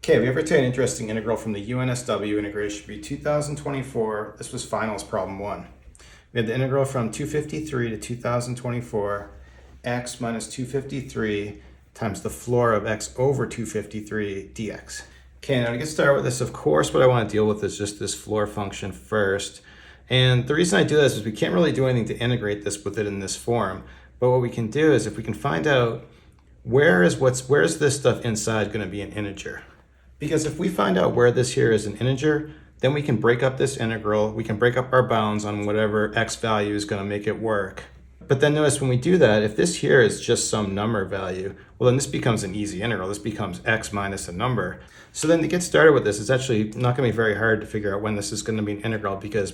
Okay, we have to take an interesting integral from the UNSW integration be 2024. This was finals problem 1. We had the integral from 253 to 2024, x minus 253 times the floor of x over 253 dx. Okay, now to get started with this, of course, what I want to deal with is just this floor function first. And the reason I do this is we can't really do anything to integrate this with it in this form. But what we can do is if we can find out where's this stuff inside going to be an integer. Because if we find out where this here is an integer, then we can break up this integral, we can break up our bounds on whatever x value is going to make it work. But then notice when we do that, if this here is just some number value, well then this becomes an easy integral. This becomes x minus a number. So then to get started with this, it's actually not going to be very hard to figure out when this is going to be an integral because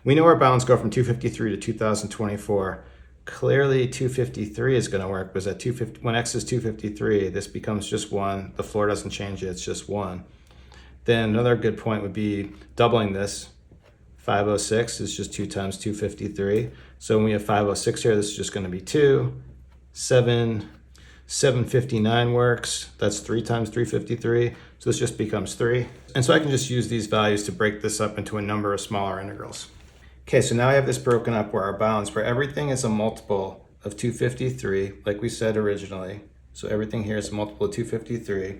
we know our bounds go from 253 to 2024. Clearly 253 is going to work because when x is 253, this becomes just 1. The floor doesn't change it, it's just 1. Then another good point would be doubling this. 506 is just 2 times 253. So when we have 506 here, this is just going to be 2. 759 works. That's 3 times 353. So this just becomes 3. And so I can just use these values to break this up into a number of smaller integrals. Okay, so now I have this broken up where our bounds, where everything is a multiple of 253, like we said originally. So everything here is a multiple of 253.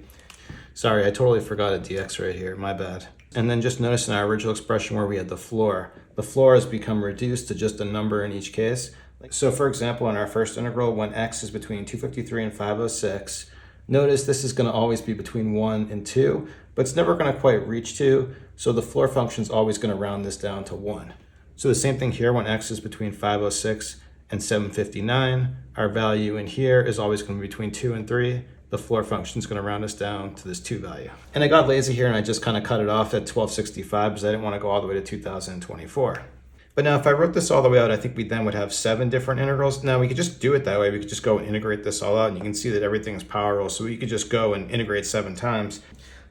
Sorry, I totally forgot a dx right here, my bad. And then just notice in our original expression where we had the floor has become reduced to just a number in each case. So for example, in our first integral, when x is between 253 and 506, notice this is going to always be between 1 and 2, but it's never going to quite reach 2, so the floor function is always going to round this down to 1. So the same thing here when x is between 506 and 759, our value in here is always going to be between 2 and 3. The floor function is going to round us down to this 2 value. And I got lazy here and I just kind of cut it off at 1265 because I didn't want to go all the way to 2024. But now if I wrote this all the way out, I think we then would have 7 different integrals. Now we could just do it that way. We could just go and integrate this all out and you can see that everything is power rules. So we could just go and integrate 7 times.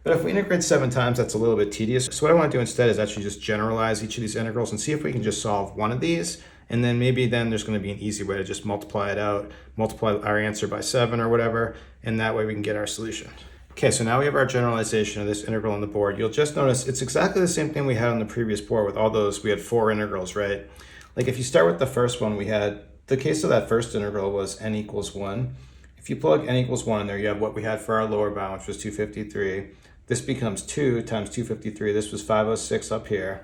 But if we integrate 7 times, that's a little bit tedious. So what I want to do instead is actually just generalize each of these integrals and see if we can just solve one of these. And then maybe then there's going to be an easy way to just multiply it out, multiply our answer by 7 or whatever, and that way we can get our solution. Okay, so now we have our generalization of this integral on the board. You'll just notice it's exactly the same thing we had on the previous board with all those, we had 4 integrals, right? Like if you start with the first one, we had, the case of that first integral was n equals 1. If you plug n equals 1 in there, you have what we had for our lower bound, which was 253. This becomes 2 times 253. This was 506 up here.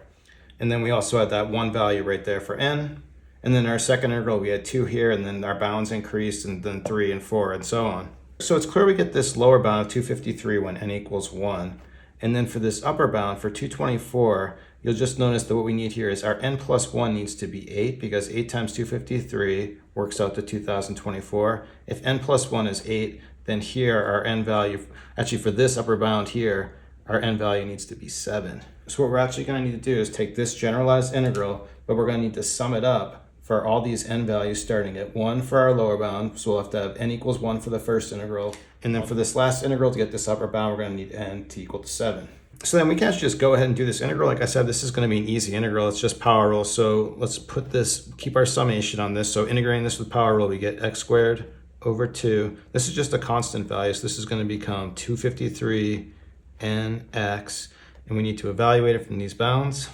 And then we also had that 1 value right there for n. And then our second integral, we had 2 here, and then our bounds increased, and then 3 and 4, and so on. So it's clear we get this lower bound of 253 when n equals 1. And then for this upper bound, for 224, you'll just notice that what we need here is our n plus 1 needs to be 8, because 8 times 253 works out to 2024. If n plus 1 is 8, then here our n value, actually for this upper bound here, our n value needs to be 7. So what we're actually going to need to do is take this generalized integral, but we're going to need to sum it up for all these n values starting at 1 for our lower bound. So we'll have to have n equals 1 for the first integral. And then for this last integral to get this upper bound, we're going to need n to equal to 7. So then we can't just go ahead and do this integral. Like I said, this is going to be an easy integral. It's just power rule. So let's put this, keep our summation on this. So integrating this with power rule, we get x squared over 2. This is just a constant value. So this is going to become 253 nx. And we need to evaluate it from these bounds.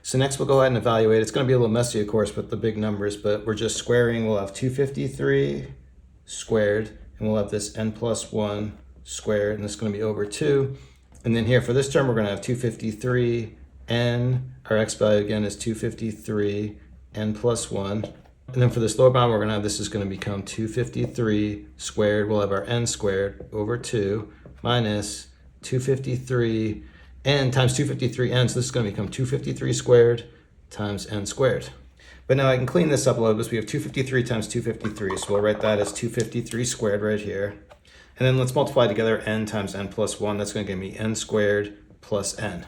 So next we'll go ahead and evaluate. It's going to be a little messy, of course, with the big numbers, but we're just squaring. We'll have 253 squared, and we'll have this n plus 1 squared, and this is going to be over 2. And then here for this term, we're going to have 253 n. Our x value again is 253 n plus 1. And then for this lower bound, we're going to have, this is going to become 253 squared. We'll have our n squared over 2 minus 253 n times 253n, so this is going to become 253 squared times n squared. But now I can clean this up a little bit. We have 253 times 253, so we'll write that as 253 squared right here. And then let's multiply together n times n plus 1. That's going to give me n squared plus n.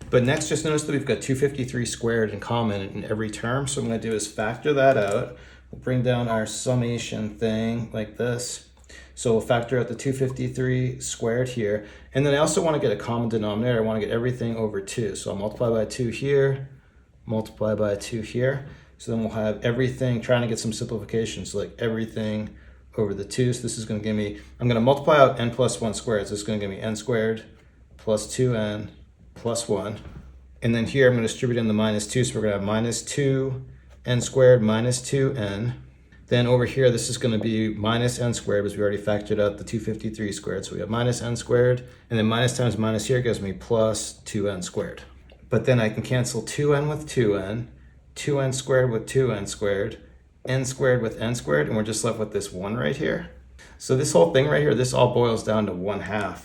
But next, just notice that we've got 253 squared in common in every term. So what I'm going to do is factor that out. We'll bring down our summation thing like this. So we'll factor out the 253 squared here. And then I also want to get a common denominator. I want to get everything over 2. So I'll multiply by 2 here, multiply by 2 here. So then we'll have everything, trying to get some simplification. So like everything over the 2. So this is going to give me, I'm going to multiply out n plus 1 squared. So this is going to give me n squared plus 2n plus 1. And then here I'm going to distribute in the minus 2. So we're going to have minus 2n squared minus 2n. Then over here, this is going to be minus n squared because we already factored out the 253 squared. So we have minus n squared. And then minus times minus here gives me plus 2n squared. But then I can cancel 2n with 2n, 2n squared with 2n squared, n squared with n squared, and we're just left with this 1 right here. So this whole thing right here, this all boils down to 1/2.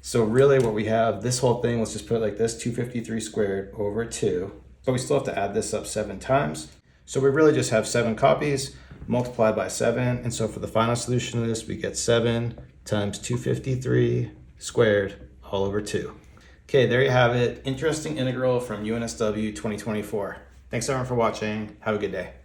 So really what we have, this whole thing, let's just put it like this, 253 squared over 2. But we still have to add this up 7 times. So we really just have 7 copies multiplied by 7. And so for the final solution of this, we get 7 times 253 squared all over 2. Okay, there you have it. Interesting integral from UNSW 2024. Thanks everyone for watching. Have a good day.